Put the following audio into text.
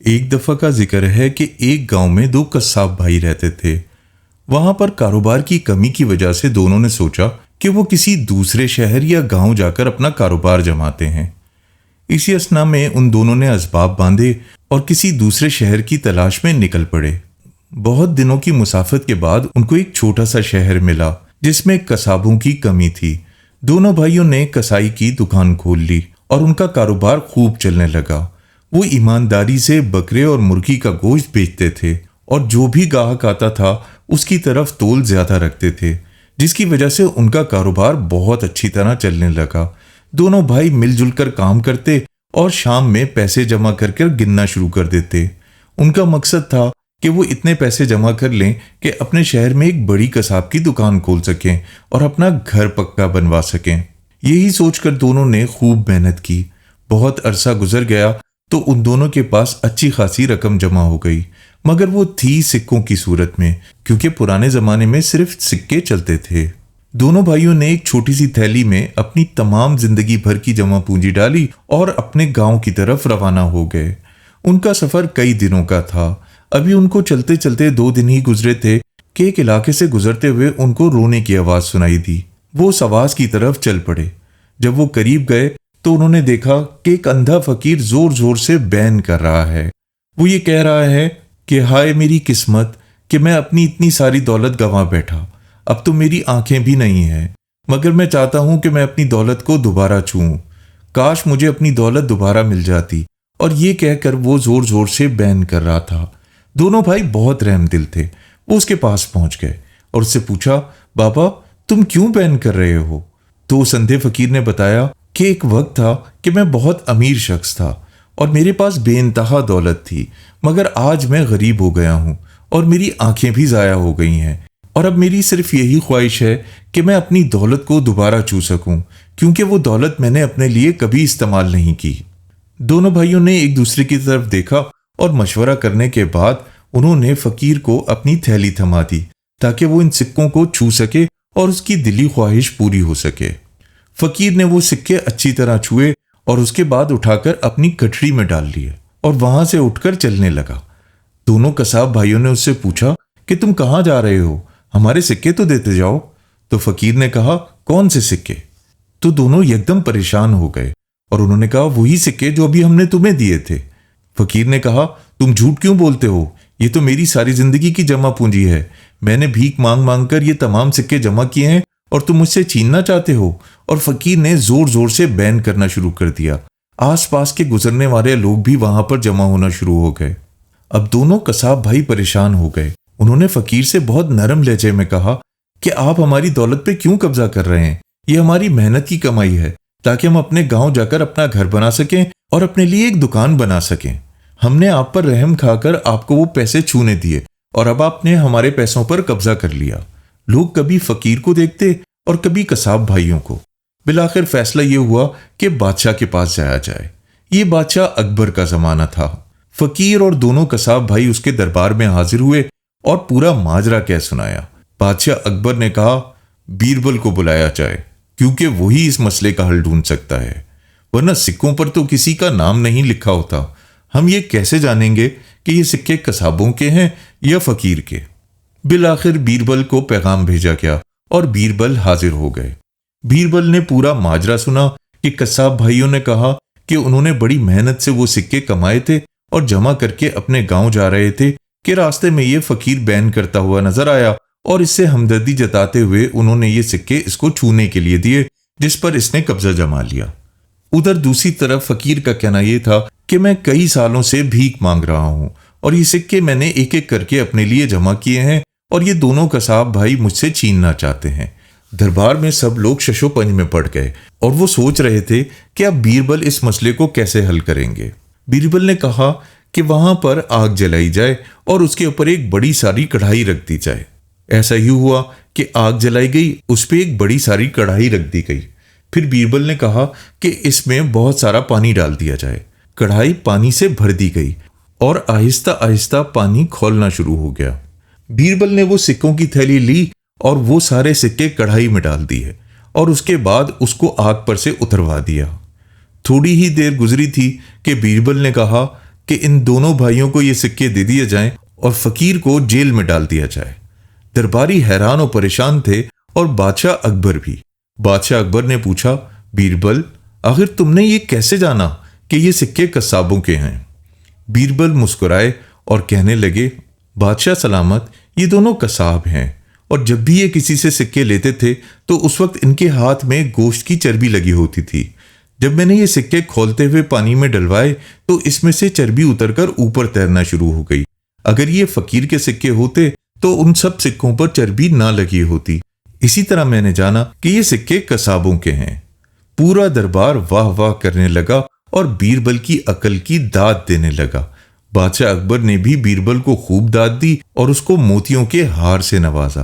एक दफा का जिक्र है कि एक गांव में दो कस्साब भाई रहते थे। वहां पर कारोबार की कमी की वजह से दोनों ने सोचा कि वो किसी दूसरे शहर या गांव जाकर अपना कारोबार जमाते हैं। इसी असना में उन दोनों ने असबाब बांधे और किसी दूसरे शहर की तलाश में निकल पड़े। बहुत दिनों की मुसाफत के बाद उनको एक छोटा सा शहर मिला जिसमें कसाबों की कमी थी। दोनों भाइयों ने कसाई की दुकान खोल ली और उनका कारोबार खूब चलने लगा। वो ईमानदारी से बकरे और मुर्गी का गोश्त बेचते थे और जो भी ग्राहक आता था उसकी तरफ तोल ज्यादा रखते थे, जिसकी वजह से उनका कारोबार बहुत अच्छी तरह चलने लगा। दोनों भाई मिलजुल कर काम करते और शाम में पैसे जमा कर गिनना शुरू कर देते। उनका मकसद था कि वो इतने पैसे जमा कर लें कि अपने शहर में एक बड़ी कसाब की दुकान खोल सकें और अपना घर पक्का बनवा सकें। यही सोचकर दोनों ने खूब मेहनत की। बहुत अरसा गुजर गया तो उन दोनों के पास अच्छी खासी रकम जमा हो गई, मगर वो थी सिक्कों की सूरत में, क्योंकि पुराने जमाने में सिर्फ सिक्के चलते थे। दोनों भाइयों ने एक छोटी सी थैली में अपनी तमाम जिंदगी भर की जमा पूंजी डाली और अपने गांव की तरफ रवाना हो गए। उनका सफर कई दिनों का था। अभी उनको चलते चलते 2 दिन ही गुजरे थे कि एक इलाके से गुजरते हुए उनको रोने की आवाज सुनाई दी। वो उस आवाज की तरफ चल पड़े। जब वो करीब गए तो उन्होंने देखा कि एक अंधा फकीर जोर जोर से बैन कर रहा है। वो ये कह रहा है कि हाय मेरी किस्मत कि मैं अपनी इतनी सारी दौलत गंवा बैठा। अब तो मेरी आंखें भी नहीं हैं, मगर मैं चाहता हूं कि मैं अपनी दौलत को दोबारा छूऊं। काश मुझे अपनी दौलत दोबारा मिल जाती। और ये कहकर वो जोर जोर से बैन कर रहा था। दोनों भाई बहुत रहमदिल थे। वो उसके पास पहुंच गए और उससे पूछा, बाबा तुम क्यों बैन कर रहे हो? तो उस अंधे फकीर ने बताया कि एक वक्त था कि मैं बहुत अमीर शख्स था और मेरे पास बेइंतहा दौलत थी, मगर आज मैं गरीब हो गया हूं और मेरी आंखें भी ज़ाया हो गई हैं और अब मेरी सिर्फ यही ख्वाहिश है कि मैं अपनी दौलत को दोबारा छू सकूं, क्योंकि वो दौलत मैंने अपने लिए कभी इस्तेमाल नहीं की। दोनों भाइयों ने एक दूसरे की तरफ देखा और मशवरा करने के बाद उन्होंने फकीर को अपनी थैली थमा दी ताकि वो इन सिक्कों को छू सके और उसकी दिली ख्वाहिश पूरी हो सके। फकीर ने वो सिक्के अच्छी तरह छुए और उसके बाद उठाकर अपनी कटड़ी में डाल लिए और वहां से उठकर चलने लगा। दोनों कसाब भाइयों ने उससे पूछा कि तुम कहाँ जा रहे हो? हमारे सिक्के तो देते जाओ। तो फकीर ने कहा, कौन से सिक्के? तो दोनों एकदम परेशान हो गए और उन्होंने कहा, वही सिक्के जो अभी हमने तुम्हें दिए थे। फकीर ने कहा, तुम झूठ क्यों बोलते हो? ये तो मेरी सारी जिंदगी की जमा पूंजी है। मैंने भीख मांग मांग कर ये तमाम सिक्के जमा किए हैं और तुम मुझसे छीनना चाहते हो? और फकीर ने जोर जोर से बैन करना शुरू कर दिया। आसपास के गुजरने वाले लोग भी वहां पर जमा होना शुरू हो गए। अब दोनों कसाब भाई परेशान हो गए। उन्होंने फकीर से बहुत नरम लहजे में कहा कि आप हमारी दौलत पे क्यों कब्जा कर रहे हैं? ये हमारी मेहनत की कमाई है ताकि हम अपने गांव जाकर अपना घर बना सकें और अपने लिए एक दुकान बना सकें। हमने आप पर रहम खाकर आपको वो पैसे छूने दिए और अब आपने हमारे पैसों पर कब्जा कर लिया। लोग कभी फकीर को देखते और कभी कसाब भाइयों को। बिलाखिर फैसला ये हुआ कि बादशाह के पास जाया जाए। ये बादशाह अकबर का जमाना था। फकीर और दोनों कसाब भाई उसके दरबार में हाजिर हुए और पूरा माजरा कह सुनाया। बादशाह अकबर ने कहा, बीरबल को बुलाया जाए, क्योंकि वही इस मसले का हल ढूंढ सकता है, वरना सिक्कों पर तो किसी का नाम नहीं लिखा होता। हम ये कैसे जानेंगे कि ये सिक्के कसाबों के हैं या फकीर के? बिलाखिर बीरबल को पैगाम भेजा गया और बीरबल हाजिर हो गए। बीरबल ने पूरा माजरा सुना कि कसाब भाइयों ने कहा कि उन्होंने बड़ी मेहनत से वो सिक्के कमाए थे और जमा करके अपने गांव जा रहे थे कि रास्ते में ये फकीर बैन करता हुआ नजर आया और इससे हमदर्दी जताते हुए उन्होंने ये सिक्के इसको छूने के लिए दिए, जिस पर इसने कब्जा जमा लिया। उधर दूसरी तरफ फकीर का कहना यह था कि मैं कई सालों से भीख मांग रहा हूं और ये सिक्के मैंने एक एक करके अपने लिए जमा किए हैं और ये दोनों कसाब भाई मुझसे छीनना चाहते हैं। दरबार में सब लोग शशोपंज में पड़ गए और वो सोच रहे थे कि अब बीरबल इस मसले को कैसे हल करेंगे। बीरबल ने कहा कि वहां पर आग जलाई जाए और उसके ऊपर एक बड़ी सारी कढ़ाई रख दी जाए। ऐसा ही हुआ कि आग जलाई गई, उस पर एक बड़ी सारी कढ़ाई रख दी गई। फिर बीरबल ने कहा कि इसमें बहुत सारा पानी डाल दिया जाए। कढ़ाई पानी से भर दी गई और आहिस्ता आहिस्ता पानी खौलना शुरू हो गया। बीरबल ने वो सिक्कों की थैली ली और वो सारे सिक्के कढ़ाई में डाल दिए और उसके बाद उसको आग पर से उतरवा दिया। थोड़ी ही देर गुजरी थी कि बीरबल ने कहा कि इन दोनों भाइयों को ये सिक्के दे दिए जाएं और फकीर को जेल में डाल दिया जाए। दरबारी हैरान और परेशान थे और बादशाह अकबर भी। बादशाह अकबर ने पूछा, बीरबल, आखिर तुमने ये कैसे जाना कि ये सिक्के कसाबों के हैं? बीरबल मुस्कुराए और कहने लगे, बादशाह सलामत, ये दोनों कसाब हैं और जब भी ये किसी से सिक्के लेते थे तो उस वक्त इनके हाथ में गोश्त की चर्बी लगी होती थी। जब मैंने ये सिक्के खोलते हुए पानी में डलवाए तो इसमें से चर्बी उतरकर ऊपर तैरना शुरू हो गई। अगर ये फकीर के सिक्के होते तो उन सब सिक्कों पर चर्बी ना लगी होती। इसी तरह मैंने जाना कि ये सिक्के कसाबों के हैं। पूरा दरबार वाह वाह करने लगा और बीरबल की अकल की दाद देने लगा। बादशाह अकबर ने भी बीरबल को खूब दाद दी और उसको मोतियों के हार से नवाजा।